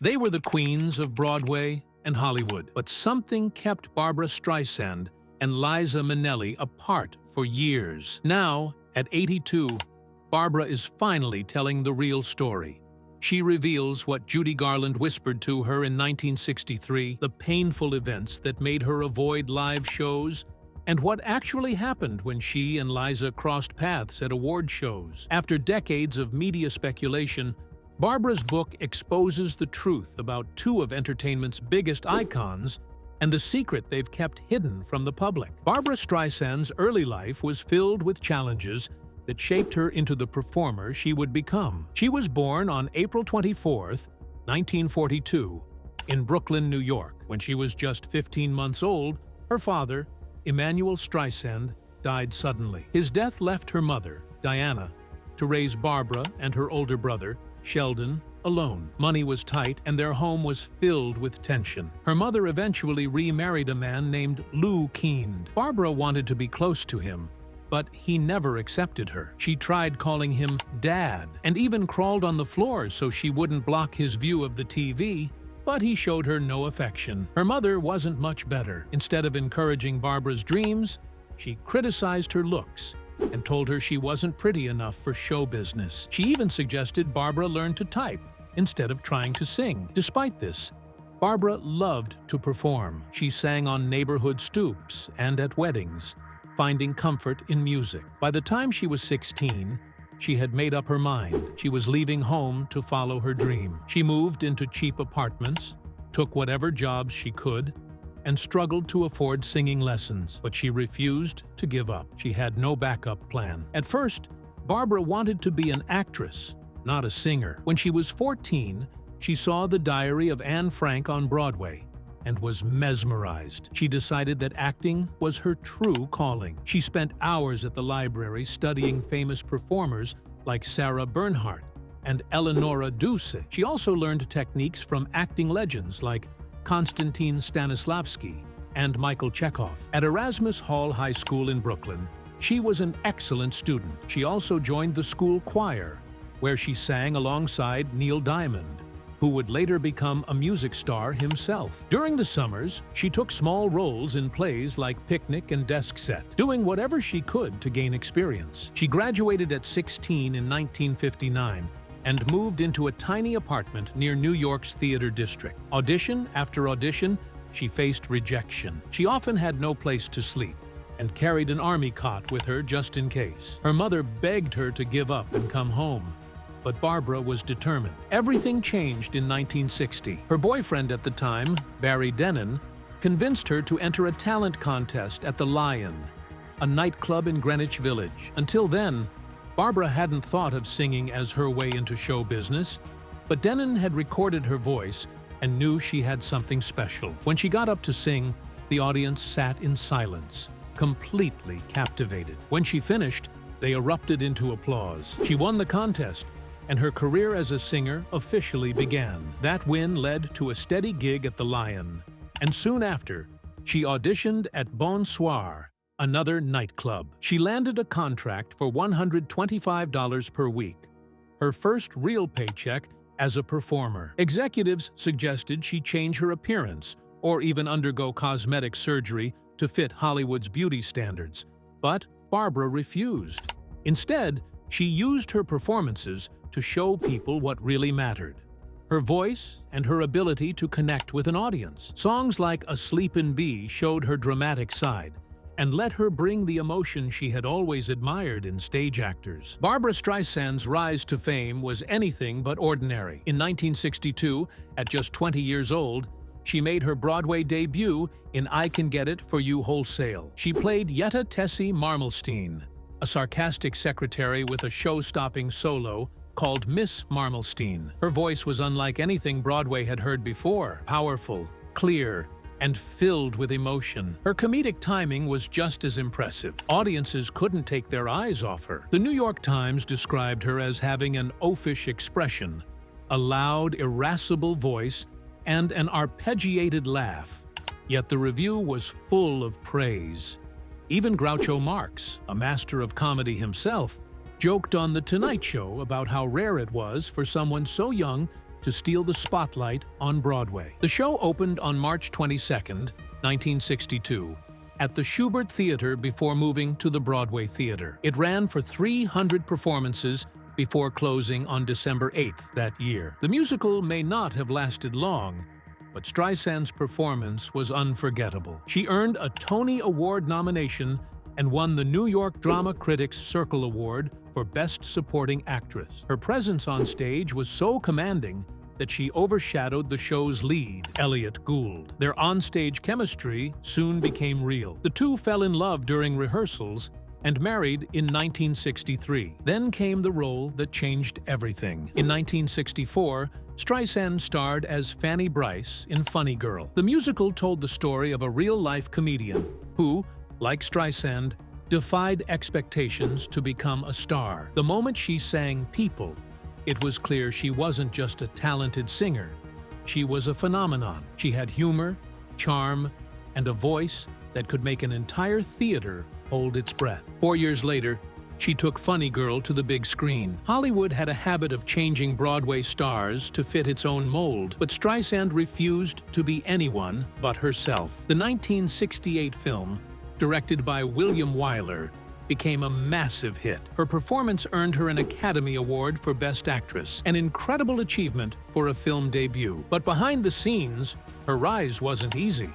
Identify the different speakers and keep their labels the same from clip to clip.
Speaker 1: They were the queens of Broadway and Hollywood, but something kept Barbra Streisand and Liza Minnelli apart for years. Now, at 82, Barbra is finally telling the real story. She reveals what Judy Garland whispered to her in 1963, the painful events that made her avoid live shows, and what actually happened when she and Liza crossed paths at award shows. After decades of media speculation, Barbra's book exposes the truth about two of entertainment's biggest icons and the secret they've kept hidden from the public. Barbra Streisand's early life was filled with challenges that shaped her into the performer she would become. She was born on April 24, 1942, in Brooklyn, New York. When she was just 15 months old, her father, Emanuel Streisand, died suddenly. His death left her mother, Diana, to raise Barbra and her older brother, Sheldon, alone. Money was tight and their home was filled with tension. Her mother eventually remarried a man named Lou Keen. Barbra wanted to be close to him, but he never accepted her. She tried calling him Dad and even crawled on the floor so she wouldn't block his view of the TV, but he showed her no affection. Her mother wasn't much better. Instead of encouraging Barbra's dreams, she criticized her looks and told her she wasn't pretty enough for show business. She even suggested Barbra learn to type instead of trying to sing. Despite this, Barbra loved to perform. She sang on neighborhood stoops and at weddings, finding comfort in music. By the time she was 16, she had made up her mind. She was leaving home to follow her dream. She moved into cheap apartments, took whatever jobs she could, and struggled to afford singing lessons. But she refused to give up. She had no backup plan. At first, Barbra wanted to be an actress, not a singer. When she was 14, she saw The Diary of Anne Frank on Broadway and was mesmerized. She decided that acting was her true calling. She spent hours at the library studying famous performers like Sarah Bernhardt and Eleonora Duse. She also learned techniques from acting legends like Konstantin Stanislavski and Michael Chekhov. At Erasmus Hall High School in Brooklyn, she was an excellent student. She also joined the school choir, where she sang alongside Neil Diamond, who would later become a music star himself. During the summers, she took small roles in plays like Picnic and Desk Set, doing whatever she could to gain experience. She graduated at 16 in 1959 and moved into a tiny apartment near New York's theater district. Audition after audition, she faced rejection. She often had no place to sleep and carried an army cot with her just in case. Her mother begged her to give up and come home, but Barbra was determined. Everything changed in 1960. Her boyfriend at the time, Barry Dennen, convinced her to enter a talent contest at the Lion, a nightclub in Greenwich Village. Until then, Barbra hadn't thought of singing as her way into show business, but Dennen had recorded her voice and knew she had something special. When she got up to sing, the audience sat in silence, completely captivated. When she finished, they erupted into applause. She won the contest, and her career as a singer officially began. That win led to a steady gig at the Lion, and soon after, she auditioned at Bonsoir, another nightclub. She landed a contract for $125 per week, her first real paycheck as a performer. Executives suggested she change her appearance or even undergo cosmetic surgery to fit Hollywood's beauty standards, but Barbra refused. Instead, she used her performances to show people what really mattered: her voice and her ability to connect with an audience. Songs like A Sleepin' Bee showed her dramatic side and let her bring the emotion she had always admired in stage actors. Barbra Streisand's rise to fame was anything but ordinary. In 1962, at just 20 years old, she made her Broadway debut in I Can Get It For You Wholesale. She played Yetta Tessie Marmelstein, a sarcastic secretary with a show-stopping solo called Miss Marmelstein. Her voice was unlike anything Broadway had heard before: powerful, clear, and filled with emotion. Her comedic timing was just as impressive. Audiences couldn't take their eyes off her. The New York Times described her as having an oafish expression, a loud, irascible voice, and an arpeggiated laugh. Yet the review was full of praise. Even Groucho Marx, a master of comedy himself, joked on The Tonight Show about how rare it was for someone so young to steal the spotlight on Broadway. The show opened on March 22, 1962, at the Shubert Theater before moving to the Broadway Theater. It ran for 300 performances before closing on December 8th that year. The musical may not have lasted long, but Streisand's performance was unforgettable. She earned a Tony Award nomination and won the New York Drama Critics Circle Award for Best Supporting Actress. Her presence on stage was so commanding that she overshadowed the show's lead, Elliott Gould. Their onstage chemistry soon became real. The two fell in love during rehearsals and married in 1963. Then came the role that changed everything. In 1964, Streisand starred as Fanny Brice in Funny Girl. The musical told the story of a real-life comedian who, like Streisand, defied expectations to become a star. The moment she sang People, it was clear she wasn't just a talented singer. She was a phenomenon. She had humor, charm, and a voice that could make an entire theater hold its breath. 4 years later, she took Funny Girl to the big screen. Hollywood had a habit of changing Broadway stars to fit its own mold, but Streisand refused to be anyone but herself. The 1968 film, directed by William Wyler, became a massive hit. Her performance earned her an Academy Award for Best Actress, an incredible achievement for a film debut. But behind the scenes, her rise wasn't easy.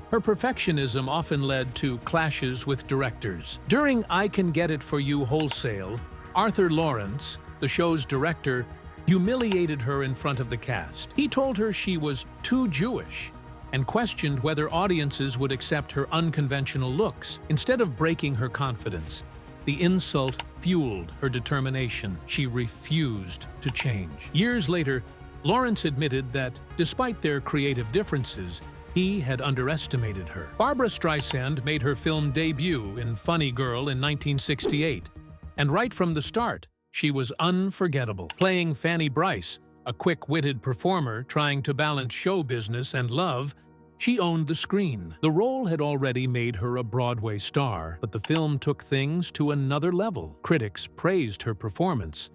Speaker 1: Her perfectionism often led to clashes with directors. During I Can Get It For You Wholesale, Arthur Lawrence, the show's director, humiliated her in front of the cast. He told her she was too Jewish and questioned whether audiences would accept her unconventional looks. Instead of breaking her confidence, the insult fueled her determination. She refused to change. Years later, Lawrence admitted that, despite their creative differences, he had underestimated her. Barbra Streisand made her film debut in Funny Girl in 1968, and right from the start, she was unforgettable. Playing Fanny Brice, a quick-witted performer trying to balance show business and love, she owned the screen. The role had already made her a Broadway star, but the film took things to another level. Critics praised her performance.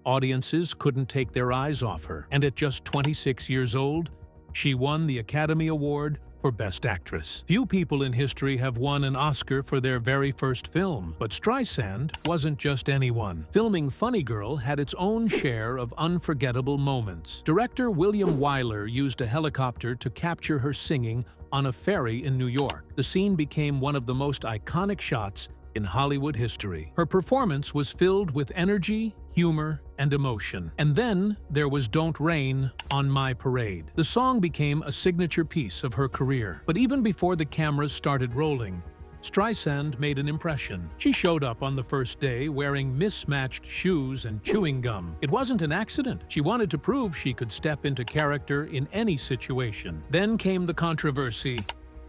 Speaker 1: Audiences couldn't take their eyes off her, and at just 26 years old, she won the Academy Award for Best Actress. Few people in history have won an Oscar for their very first film, but Streisand wasn't just anyone. Filming Funny Girl had its own share of unforgettable moments. Director William Wyler used a helicopter to capture her singing on a ferry in New York. The scene became one of the most iconic shots in Hollywood history. Her performance was filled with energy, humor, and emotion. And then there was Don't Rain on My Parade. The song became a signature piece of her career. But even before the cameras started rolling, Streisand made an impression. She showed up on the first day wearing mismatched shoes and chewing gum. It wasn't an accident. She wanted to prove she could step into character in any situation. Then came the controversy.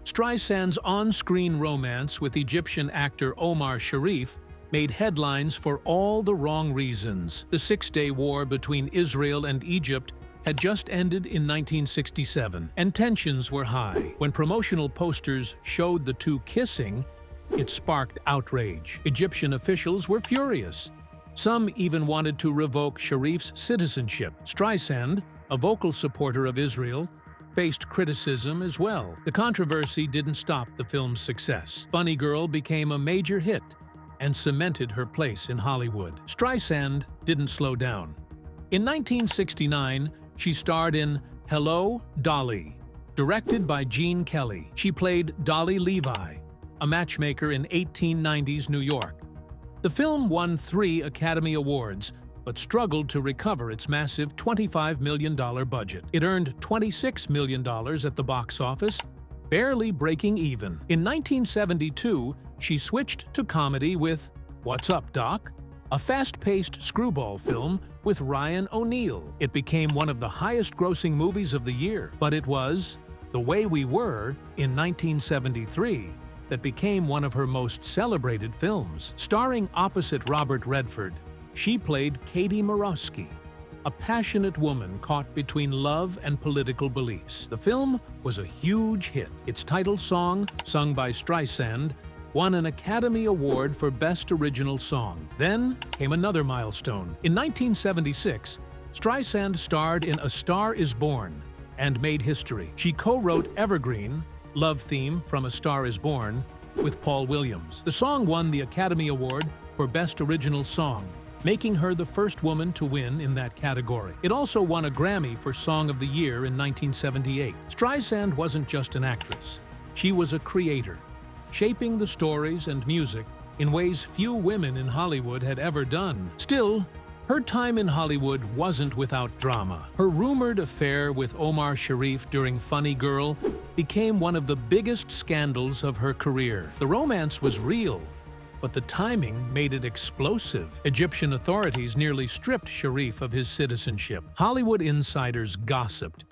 Speaker 1: Streisand's on-screen romance with Egyptian actor Omar Sharif made headlines for all the wrong reasons. The Six-Day War between Israel and Egypt had just ended in 1967, and tensions were high. When promotional posters showed the two kissing, it sparked outrage. Egyptian officials were furious. Some even wanted to revoke Sharif's citizenship. Streisand, a vocal supporter of Israel, faced criticism as well. The controversy didn't stop the film's success. Funny Girl became a major hit and cemented her place in Hollywood. Streisand didn't slow down. In 1969, she starred in Hello, Dolly, directed by Gene Kelly. She played Dolly Levi, a matchmaker in 1890s New York. The film won 3 Academy Awards, but struggled to recover its massive $25 million budget. It earned $26 million at the box office, barely breaking even. In 1972, she switched to comedy with What's Up, Doc?, a fast-paced screwball film with Ryan O'Neal. It became one of the highest-grossing movies of the year, but it was The Way We Were in 1973 that became one of her most celebrated films. Starring opposite Robert Redford, she played Katie Morosky, a passionate woman caught between love and political beliefs. The film was a huge hit. Its title song, sung by Streisand, won an Academy Award for Best Original Song. Then came another milestone. In 1976, Streisand starred in A Star Is Born and made history. She co-wrote Evergreen, love theme from A Star Is Born, with Paul Williams. The song won the Academy Award for Best Original Song, making her the first woman to win in that category. It also won a Grammy for Song of the Year in 1978. Streisand wasn't just an actress. She was a creator, shaping the stories and music in ways few women in Hollywood had ever done. Still, her time in Hollywood wasn't without drama. Her rumored affair with Omar Sharif during Funny Girl became one of the biggest scandals of her career. The romance was real, but the timing made it explosive. Egyptian authorities nearly stripped Sharif of his citizenship. Hollywood insiders gossiped,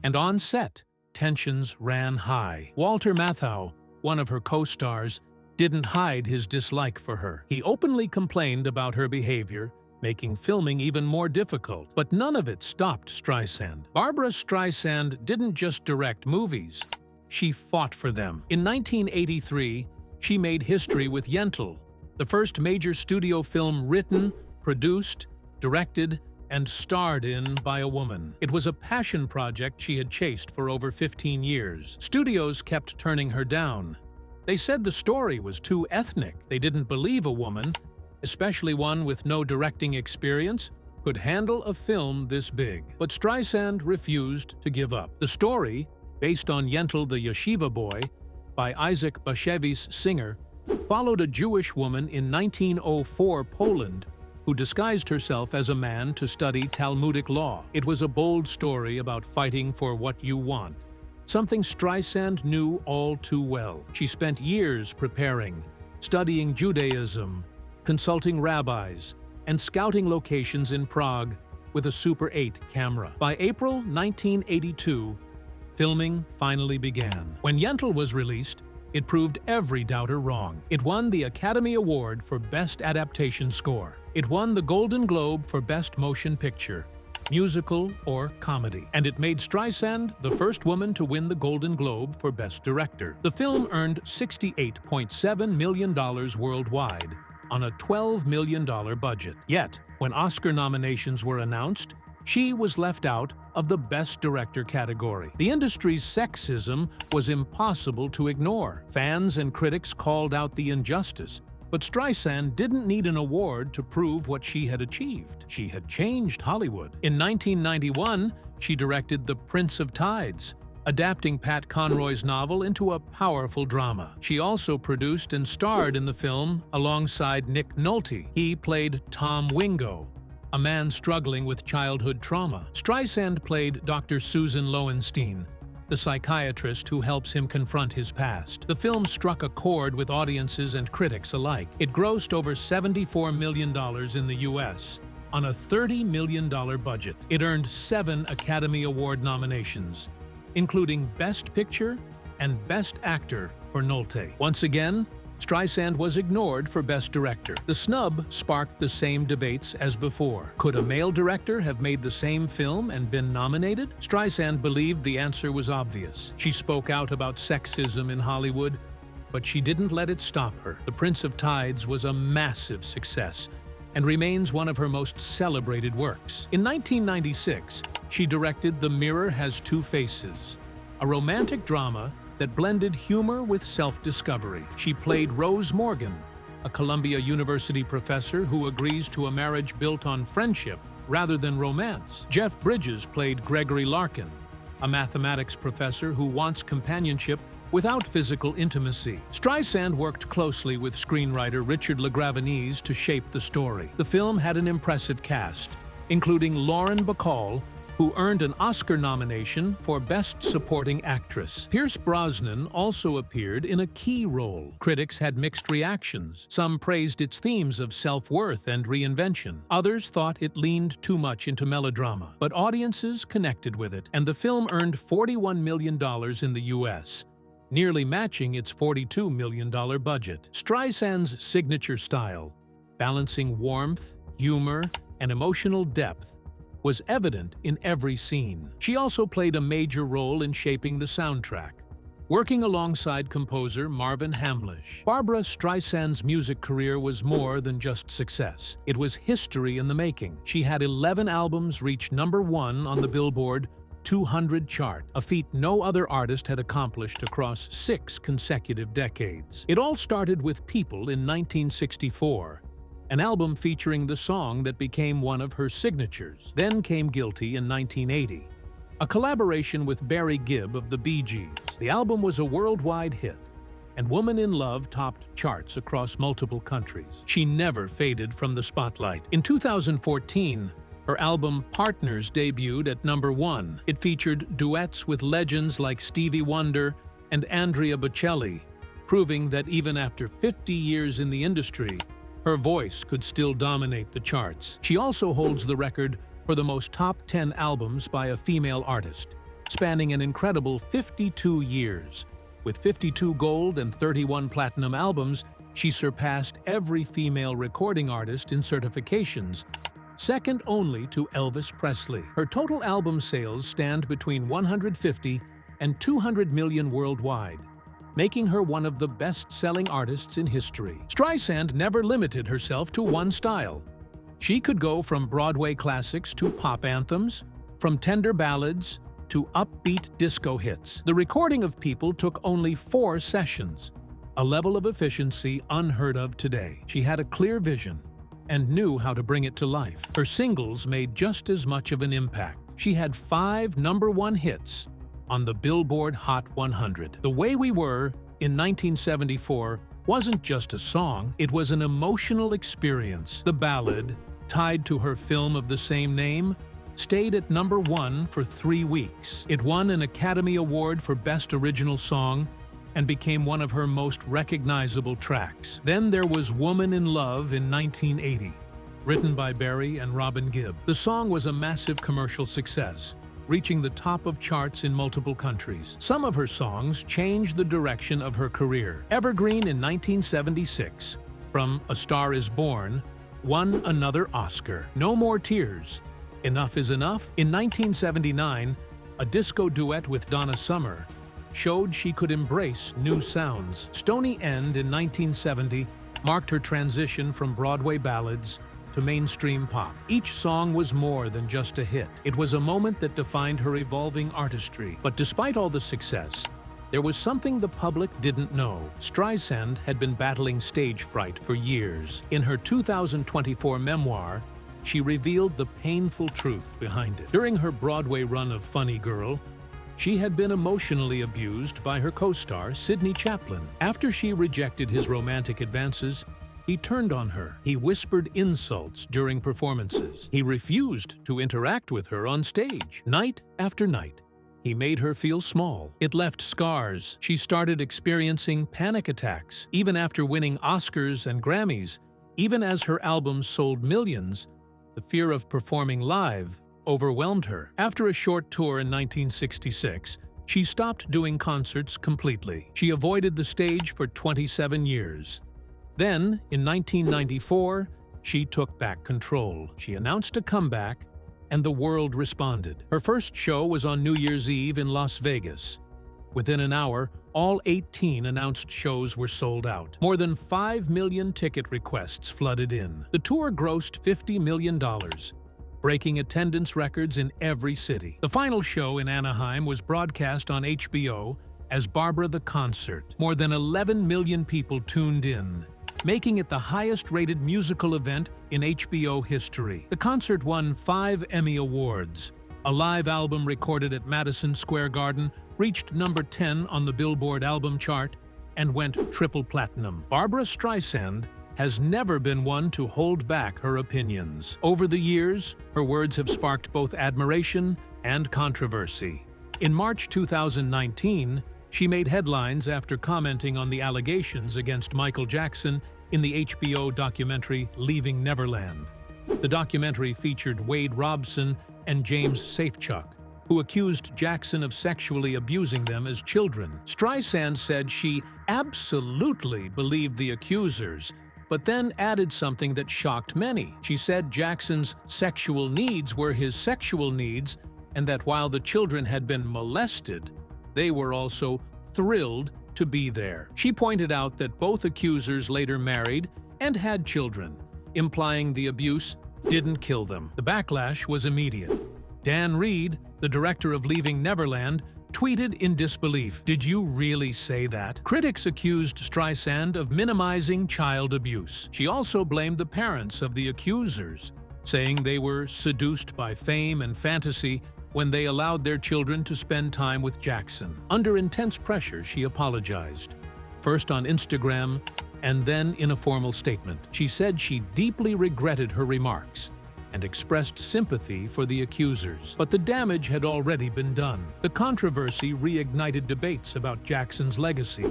Speaker 1: and on set, tensions ran high. Walter Matthau, one of her co-stars, didn't hide his dislike for her. He openly complained about her behavior, making filming even more difficult. But none of it stopped Streisand. Barbra Streisand didn't just direct movies, she fought for them. In 1983, she made history with Yentl, the first major studio film written, produced, directed, and starred in by a woman. It was a passion project she had chased for over 15 years. Studios kept turning her down. They said the story was too ethnic. They didn't believe a woman, especially one with no directing experience, could handle a film this big. But Streisand refused to give up. The story, based on Yentl the Yeshiva Boy, by Isaac Bashevis Singer, followed a Jewish woman in 1904 Poland who disguised herself as a man to study Talmudic law. It was a bold story about fighting for what you want, something Streisand knew all too well. She spent years preparing, studying Judaism, consulting rabbis, and scouting locations in Prague with a Super 8 camera. By April 1982, filming finally began. When Yentl was released, it proved every doubter wrong. It won the Academy Award for Best Adaptation Score. It won the Golden Globe for Best Motion Picture, musical, or comedy. And it made Streisand the first woman to win the Golden Globe for Best Director. The film earned $68.7 million worldwide on a $12 million budget. Yet, when Oscar nominations were announced, she was left out of the Best Director category. The industry's sexism was impossible to ignore. Fans and critics called out the injustice, but Streisand didn't need an award to prove what she had achieved. She had changed Hollywood. In 1991, she directed The Prince of Tides, adapting Pat Conroy's novel into a powerful drama. She also produced and starred in the film alongside Nick Nolte. He played Tom Wingo, a man struggling with childhood trauma. Streisand played Dr. Susan Lowenstein, the psychiatrist who helps him confront his past. The film struck a chord with audiences and critics alike. It grossed over $74 million in the U.S. on a $30 million budget. It earned 7 Academy Award nominations, including Best Picture and Best Actor for Nolte. Once again, Streisand was ignored for Best Director. The snub sparked the same debates as before. Could a male director have made the same film and been nominated? Streisand believed the answer was obvious. She spoke out about sexism in Hollywood, but she didn't let it stop her. The Prince of Tides was a massive success and remains one of her most celebrated works. In 1996, she directed The Mirror Has Two Faces, a romantic drama that blended humor with self-discovery. She played Rose Morgan, a Columbia University professor who agrees to a marriage built on friendship rather than romance. Jeff Bridges played Gregory Larkin, a mathematics professor who wants companionship without physical intimacy. Streisand worked closely with screenwriter Richard LaGravenese to shape the story. The film had an impressive cast, including Lauren Bacall, who earned an Oscar nomination for Best Supporting Actress. Pierce Brosnan also appeared in a key role. Critics had mixed reactions. Some praised its themes of self-worth and reinvention. Others thought it leaned too much into melodrama. But audiences connected with it, and the film earned $41 million in the U.S., nearly matching its $42 million budget. Streisand's signature style, balancing warmth, humor, and emotional depth, was evident in every scene. She also played a major role in shaping the soundtrack, working alongside composer Marvin Hamlisch. Barbra Streisand's music career was more than just success. It was history in the making. She had 11 albums reach #1 on the Billboard 200 chart, a feat no other artist had accomplished across 6 consecutive decades. It all started with People in 1964, an album featuring the song that became one of her signatures. Then came Guilty in 1980, a collaboration with Barry Gibb of the Bee Gees. The album was a worldwide hit, and Woman in Love topped charts across multiple countries. She never faded from the spotlight. In 2014, her album Partners debuted at #1. It featured duets with legends like Stevie Wonder and Andrea Bocelli, proving that even after 50 years in the industry, her voice could still dominate the charts. She also holds the record for the most top 10 albums by a female artist, spanning an incredible 52 years. With 52 gold and 31 platinum albums, she surpassed every female recording artist in certifications, second only to Elvis Presley. Her total album sales stand between 150 and 200 million worldwide, making her one of the best-selling artists in history. Streisand never limited herself to one style. She could go from Broadway classics to pop anthems, from tender ballads to upbeat disco hits. The recording of People took only 4 sessions, a level of efficiency unheard of today. She had a clear vision and knew how to bring it to life. Her singles made just as much of an impact. She had 5 #1 hits on the Billboard Hot 100. The Way We Were in 1974 wasn't just a song, it was an emotional experience. The ballad, tied to her film of the same name, stayed at #1 for 3 weeks. It won an Academy Award for Best Original Song and became one of her most recognizable tracks. Then there was Woman in Love in 1980, written by Barry and Robin Gibb. The song was a massive commercial success, reaching the top of charts in multiple countries. Some of her songs changed the direction of her career. Evergreen in 1976, from A Star Is Born, won another Oscar. No More Tears, Enough Is Enough. In 1979, a disco duet with Donna Summer showed she could embrace new sounds. Stony End in 1970 marked her transition from Broadway ballads to mainstream pop. Each song was more than just a hit. It was a moment that defined her evolving artistry. But despite all the success, there was something the public didn't know. Streisand had been battling stage fright for years. In her 2024 memoir, she revealed the painful truth behind it. During her Broadway run of Funny Girl, she had been emotionally abused by her co-star, Sidney Chaplin. After she rejected his romantic advances, he turned on her. He whispered insults during performances. He refused to interact with her on stage. Night after night, he made her feel small. It left scars. She started experiencing panic attacks. Even after winning Oscars and Grammys, even as her albums sold millions, the fear of performing live overwhelmed her. After a short tour in 1966, she stopped doing concerts completely. She avoided the stage for 27 years. Then, in 1994, she took back control. She announced a comeback, and the world responded. Her first show was on New Year's Eve in Las Vegas. Within an hour, all 18 announced shows were sold out. More than 5 million ticket requests flooded in. The tour grossed $50 million. Breaking attendance records in every city. The final show in Anaheim was broadcast on HBO as Barbra the Concert. More than 11 million people tuned in, making it the highest-rated musical event in HBO history. The concert won 5 Emmy Awards. A live album recorded at Madison Square Garden reached #10 on the Billboard album chart and went triple platinum. Barbra Streisand has never been one to hold back her opinions. Over the years, her words have sparked both admiration and controversy. In March 2019, she made headlines after commenting on the allegations against Michael Jackson in the HBO documentary Leaving Neverland. The documentary featured Wade Robson and James Safechuck, who accused Jackson of sexually abusing them as children. Streisand said she absolutely believed the accusers, but then added something that shocked many. She said Jackson's sexual needs were his sexual needs, and that while the children had been molested, they were also thrilled to be there. She pointed out that both accusers later married and had children, implying the abuse didn't kill them. The backlash was immediate. Dan Reed, the director of Leaving Neverland, tweeted in disbelief, "Did you really say that?" Critics accused Streisand of minimizing child abuse. She also blamed the parents of the accusers, saying they were seduced by fame and fantasy when they allowed their children to spend time with Jackson. Under intense pressure, she apologized, first on Instagram and then in a formal statement. She said she deeply regretted her remarks and expressed sympathy for the accusers. But the damage had already been done. The controversy reignited debates about Jackson's legacy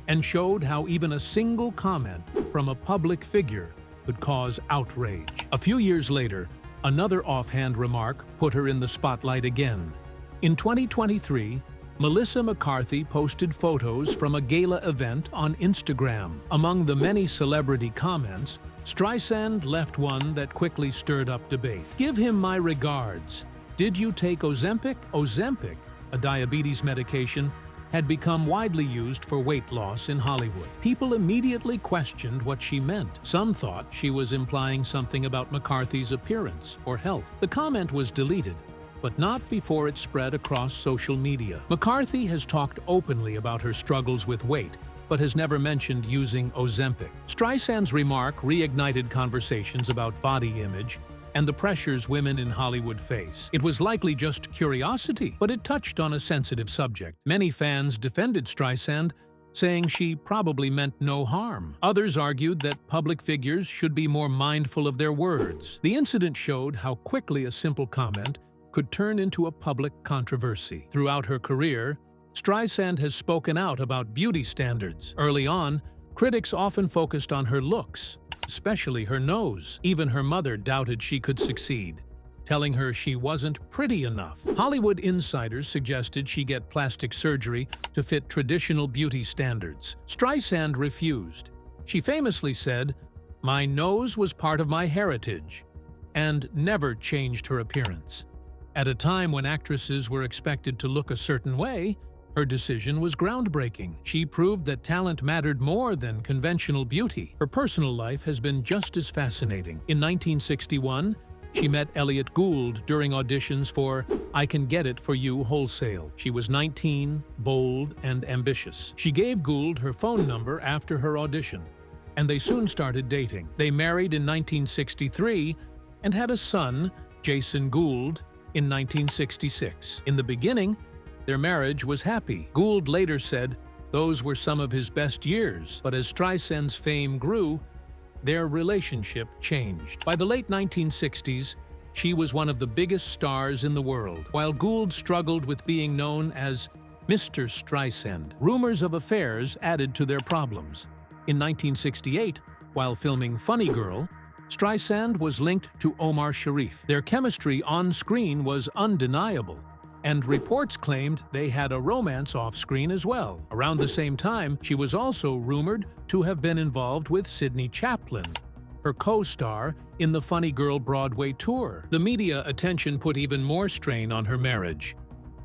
Speaker 1: and showed how even a single comment from a public figure could cause outrage. A few years later, another offhand remark put her in the spotlight again. In 2023, Melissa McCarthy posted photos from a gala event on Instagram. Among the many celebrity comments, Streisand left one that quickly stirred up debate. "Give him my regards. Did you take Ozempic?" Ozempic, a diabetes medication, had become widely used for weight loss in Hollywood. People immediately questioned what she meant. Some thought she was implying something about McCarthy's appearance or health. The comment was deleted, but not before it spread across social media. McCarthy has talked openly about her struggles with weight, but has never mentioned using Ozempic. Streisand's remark reignited conversations about body image and the pressures women in Hollywood face. It was likely just curiosity, but it touched on a sensitive subject. Many fans defended Streisand, saying she probably meant no harm. Others argued that public figures should be more mindful of their words. The incident showed how quickly a simple comment could turn into a public controversy. Throughout her career, Streisand has spoken out about beauty standards. Early on, critics often focused on her looks, especially her nose. Even her mother doubted she could succeed, telling her she wasn't pretty enough. Hollywood insiders suggested she get plastic surgery to fit traditional beauty standards. Streisand refused. She famously said, "My nose was part of my heritage," and never changed her appearance. At a time when actresses were expected to look a certain way, her decision was groundbreaking. She proved that talent mattered more than conventional beauty. Her personal life has been just as fascinating. In 1961, she met Elliott Gould during auditions for I Can Get It For You Wholesale. She was 19, bold, and ambitious. She gave Gould her phone number after her audition, and they soon started dating. They married in 1963 and had a son, Jason Gould, in 1966. In the beginning, their marriage was happy. Gould later said those were some of his best years, but as Streisand's fame grew, their relationship changed. By the late 1960s, she was one of the biggest stars in the world, while Gould struggled with being known as Mr. Streisand. Rumors of affairs added to their problems. In 1968, while filming Funny Girl, Streisand was linked to Omar Sharif. Their chemistry on screen was undeniable, and reports claimed they had a romance off-screen as well. Around the same time, she was also rumored to have been involved with Sidney Chaplin, her co-star in the Funny Girl Broadway tour. The media attention put even more strain on her marriage.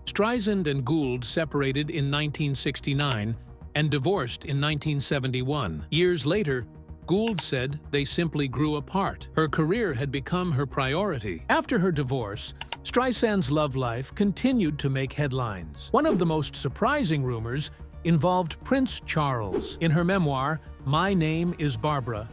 Speaker 1: Streisand and Gould separated in 1969 and divorced in 1971. Years later, Gould said they simply grew apart. Her career had become her priority. After her divorce, Streisand's love life continued to make headlines. One of the most surprising rumors involved Prince Charles. In her memoir, My Name is Barbra,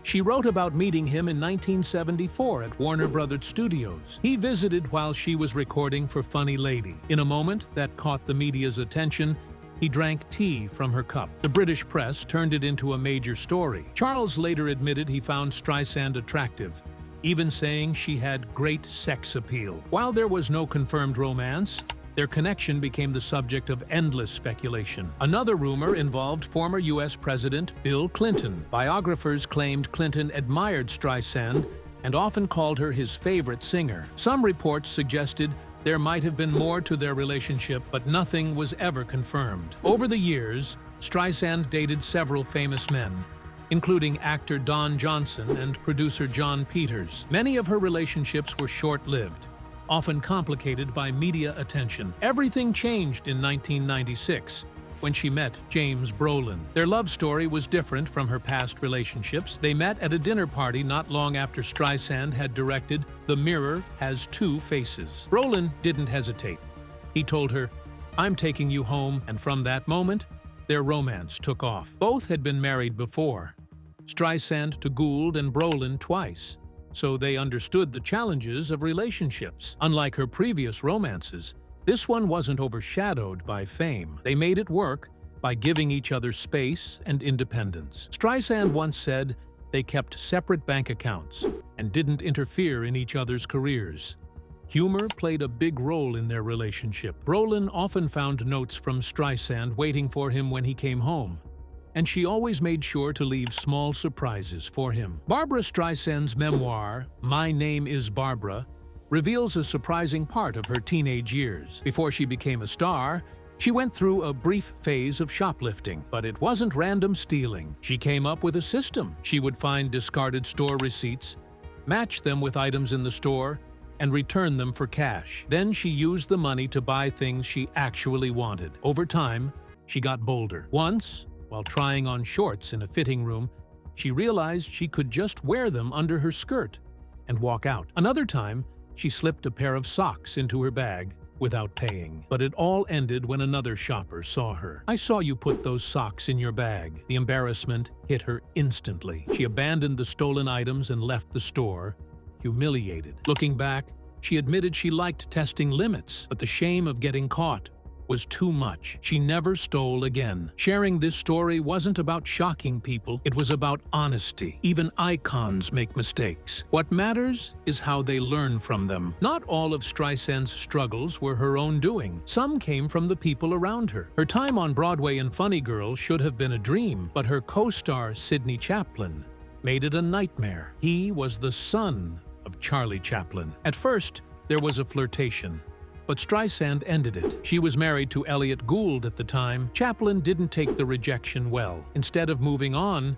Speaker 1: she wrote about meeting him in 1974 at Warner Brothers Studios. He visited while she was recording for Funny Lady. In a moment that caught the media's attention, he drank tea from her cup. The British press turned it into a major story. Charles later admitted he found Streisand attractive, even saying she had great sex appeal. While there was no confirmed romance, their connection became the subject of endless speculation. Another rumor involved former U.S. President Bill Clinton. Biographers claimed Clinton admired Streisand and often called her his favorite singer. Some reports suggested there might have been more to their relationship, but nothing was ever confirmed. Over the years, Streisand dated several famous men, including actor Don Johnson and producer John Peters. Many of her relationships were short-lived, often complicated by media attention. Everything changed in 1996 when she met James Brolin. Their love story was different from her past relationships. They met at a dinner party not long after Streisand had directed The Mirror Has Two Faces. Brolin didn't hesitate. He told her, "I'm taking you home," and from that moment, their romance took off. Both had been married before, Streisand to Gould and Brolin twice, so they understood the challenges of relationships. Unlike her previous romances, this one wasn't overshadowed by fame. They made it work by giving each other space and independence. Streisand once said they kept separate bank accounts and didn't interfere in each other's careers. Humor played a big role in their relationship. Brolin often found notes from Streisand waiting for him when he came home, and she always made sure to leave small surprises for him. Barbra Streisand's memoir, My Name is Barbra, reveals a surprising part of her teenage years. Before she became a star, she went through a brief phase of shoplifting, but it wasn't random stealing. She came up with a system. She would find discarded store receipts, match them with items in the store, and return them for cash. Then she used the money to buy things she actually wanted. Over time, she got bolder. Once, while trying on shorts in a fitting room, she realized she could just wear them under her skirt and walk out. Another time, she slipped a pair of socks into her bag without paying. But it all ended when another shopper saw her. "I saw you put those socks in your bag." The embarrassment hit her instantly. She abandoned the stolen items and left the store, humiliated. Looking back, she admitted she liked testing limits, but the shame of getting caught was too much. She never stole again. Sharing this story wasn't about shocking people, it was about honesty. Even icons make mistakes. What matters is how they learn from them. Not all of Streisand's struggles were her own doing. Some came from the people around her. Her time on Broadway and Funny Girl should have been a dream, but her co-star Sidney Chaplin made it a nightmare. He was the son of Charlie Chaplin. At first, there was a flirtation, but Streisand ended it. She was married to Elliot Gould at the time. Chaplin didn't take the rejection well. Instead of moving on,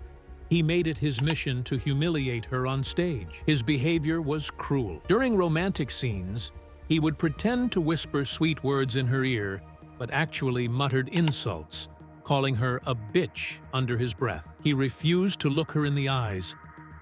Speaker 1: he made it his mission to humiliate her on stage. His behavior was cruel. During romantic scenes, he would pretend to whisper sweet words in her ear, but actually muttered insults, calling her a bitch under his breath. He refused to look her in the eyes,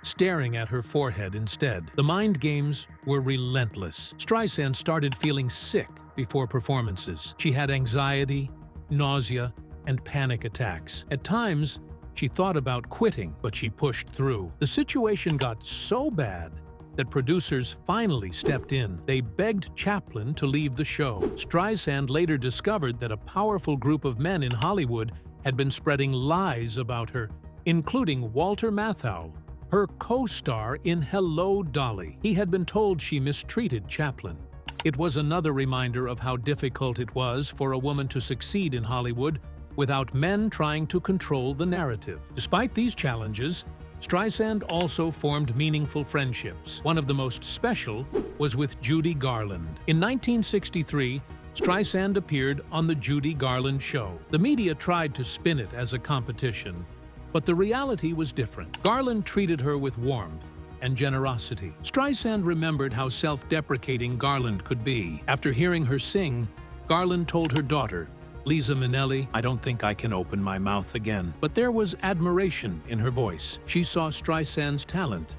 Speaker 1: staring at her forehead instead. The mind games were relentless. Streisand started feeling sick before performances. She had anxiety, nausea, and panic attacks. At times, she thought about quitting, but she pushed through. The situation got so bad that producers finally stepped in. They begged Chaplin to leave the show. Streisand later discovered that a powerful group of men in Hollywood had been spreading lies about her, including Walter Matthau, her co-star in Hello, Dolly. He had been told she mistreated Chaplin. It was another reminder of how difficult it was for a woman to succeed in Hollywood without men trying to control the narrative. Despite these challenges, Streisand also formed meaningful friendships. One of the most special was with Judy Garland. In 1963, Streisand appeared on The Judy Garland Show. The media tried to spin it as a competition, but the reality was different. Garland treated her with warmth and generosity. Streisand remembered how self-deprecating Garland could be. After hearing her sing, Garland told her daughter, Liza Minnelli, "I don't think I can open my mouth again." But there was admiration in her voice. She saw Streisand's talent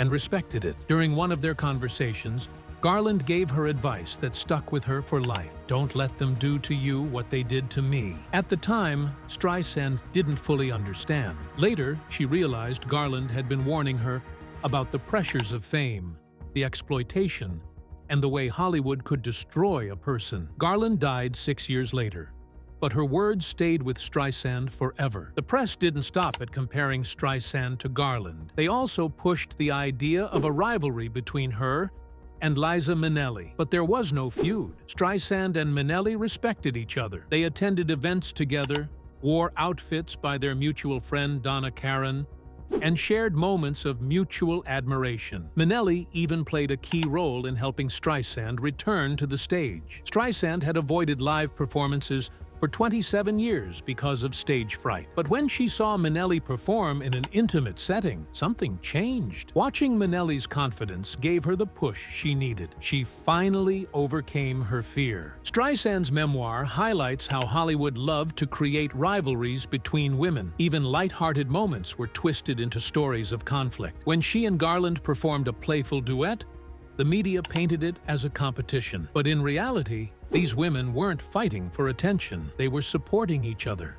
Speaker 1: and respected it. During one of their conversations, Garland gave her advice that stuck with her for life. "Don't let them do to you what they did to me." At the time, Streisand didn't fully understand. Later, she realized Garland had been warning her about the pressures of fame, the exploitation, and the way Hollywood could destroy a person. Garland died 6 years later, but her words stayed with Streisand forever. The press didn't stop at comparing Streisand to Garland. They also pushed the idea of a rivalry between her and Liza Minnelli. But there was no feud. Streisand and Minnelli respected each other. They attended events together, wore outfits by their mutual friend Donna Karan, and shared moments of mutual admiration. Minnelli even played a key role in helping Streisand return to the stage. Streisand had avoided live performances for 27 years because of stage fright. But when she saw Minnelli perform in an intimate setting, something changed. Watching Minnelli's confidence gave her the push she needed. She finally overcame her fear. Streisand's memoir highlights how Hollywood loved to create rivalries between women. Even light-hearted moments were twisted into stories of conflict. When she and Garland performed a playful duet, the media painted it as a competition. But in reality, these women weren't fighting for attention. They were supporting each other.